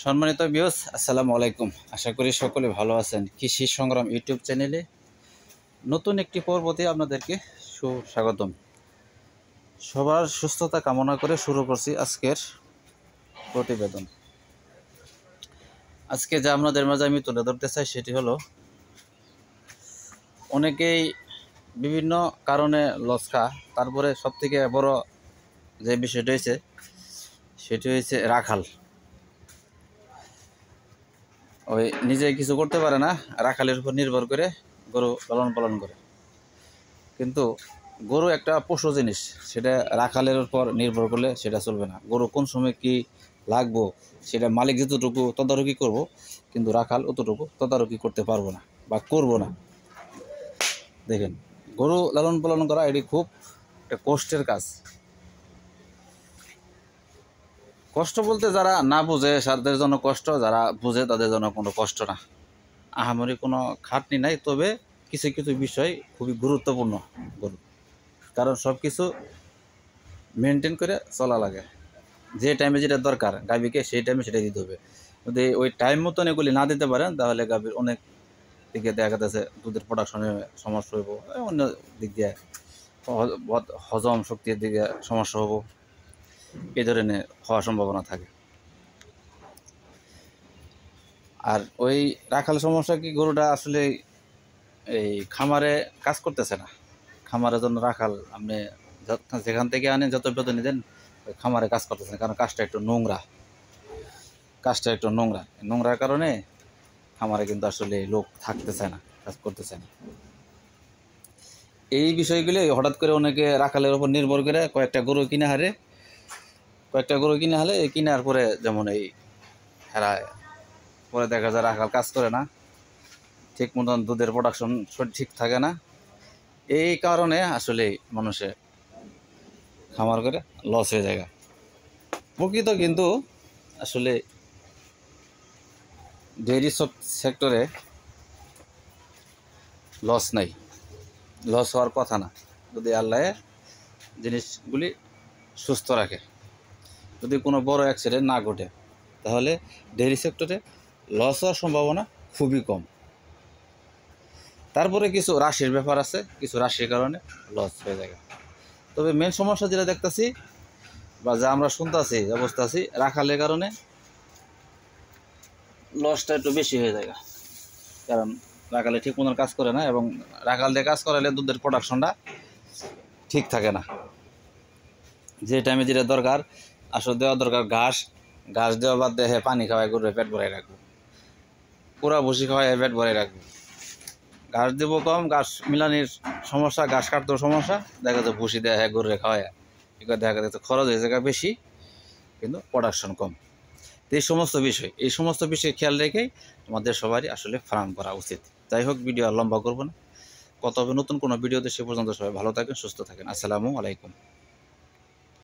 সম্মানিত ভিউয়ার্স, আসসালামু আলাইকুম। আশা করি সকলে ভালো আছেন। কৃষি সংগ্রাম ইউটিউব চ্যানেলে নতুন একটি পর্বতে আপনাদেরকে সুস্বাগতম। সবার সুস্থতা কামনা করে শুরু করছি আজকের প্রতিবেদন। আজকে যা আপনাদের মাঝে আমি তুলে ধরতে চাই সেটি হলো, অনেকেই বিভিন্ন কারণে লস খা, তারপরে সবথেকে বড় যে বিষয়টা হয়েছে সেটি হয়েছে রাখাল। ওই নিজে কিছু করতে পারে না, রাখালের উপর নির্ভর করে গরু লালন পালন করে। কিন্তু গরু একটা পশু জিনিস, সেটা রাখালের উপর নির্ভর করলে সেটা চলবে না। গরু কোন সময় কি লাগবো সেটা মালিক যতটুকু তদারকি করব, কিন্তু রাখাল অতটুকু তদারকি করতে পারবো না বা করব না। দেখেন, গরু লালন পালন করা এটি খুব একটা কষ্টের কাজ। কষ্ট বলতে যারা না বুঝে তাদের জন্য কষ্ট, যারা বুঝে তাদের জন্য কোনো কষ্ট না। আহামরি কোনো খাটনি নাই, তবে কিছু কিছু বিষয় খুবই গুরুত্বপূর্ণ গরু, কারণ সব কিছু মেনটেন করে চলা লাগে। যে টাইমে যেটা দরকার গাভীকে, সেই টাইমে সেটা দিতে হবে। যদি ওই টাইম মতন এগুলি না দিতে পারেন, তাহলে গাভীর অনেক দিকে দেখা যাচ্ছে দুধের প্রোডাকশনে সমস্যা হইব, অন্য দিক দিয়ে হজম শক্তির দিকে সমস্যা হবো, এই ধরনের হওয়ার সম্ভাবনা থাকে। আর ওই রাখাল সমস্যা কি, গরুটা আসলে এই খামারে কাজ করতেছে না। খামারের জন্য রাখাল আপনি যেখান থেকে আনেন, যত বেতন দেন, ওই খামারে কাজ করতেছে না, কারণ কাজটা একটু নোংরার কারণে খামারে কিন্তু আসলে লোক থাকতেছে না, কাজ করতেছে না। এই বিষয়গুলি হঠাৎ করে অনেকে রাখালের উপর নির্ভর করে কয়েকটা গরু কিনে হারে এই কিনার পরে যেমন এই হেরায়, পরে দেখা যায় রাখাল কাজ করে না, ঠিক মতন দুধের প্রোডাকশন ঠিক থাকে না। এই কারণে আসলে মানুষে খামার করে লস হয়ে যায়। প্রকৃত কিন্তু আসলে ডেয়ারি সেক্টরে লস নাই, লস হওয়ার কথা না, যদি আল্লাহ জিনিসগুলি সুস্থ রাখে। যদি কোনো বড় অ্যাক্সিডেন্ট না ঘটে, তাহলে ডেয়ারি সেক্টরে লস হওয়ার সম্ভাবনা খুবই কম। তারপরে কিছু রাশির ব্যাপার আছে, কিছু রাশির কারণে লস হয়ে যায়। তবে মেন সমস্যা যেটা দেখতেছি বা যা আমরা শুনতেছি, অবস্থা আছি, রাখালের কারণে লসটা একটু বেশি হয়ে যায়। কারণ রাখালে ঠিক মতন কাজ করে না, এবং রাখাল দিয়ে কাজ করালে দুধের প্রোডাকশনটা ঠিক থাকে না। যে টাইমে যেটা দরকার আসলে দেওয়া দরকার, ঘাস দেওয়া বাদ দিয়ে পানি খাওয়ায় গরু পেট ভরাই রাখবো, পুরা ভুসি খাওয়ায় পেট ভরাই রাখবো। ঘাস দেবো কম, ঘাস মিলানির সমস্যা, ঘাস কাটতেও সমস্যা, দেখা যাচ্ছে ভুসি দেওয়া গরুরে খাওয়ায়, এগুলো দেখা যাচ্ছে খরচ হয়ে যায় বেশি, কিন্তু প্রোডাকশন কম। এই সমস্ত বিষয় খেয়াল রেখেই আমাদের সবারই আসলে ফার্ম করা উচিত। যাই হোক, ভিডিও আর লম্বা করবো না, কত হবে নতুন কোনো ভিডিওতে। সে পর্যন্ত সবাই ভালো থাকেন, সুস্থ থাকেন। আসসালামু আলাইকুম।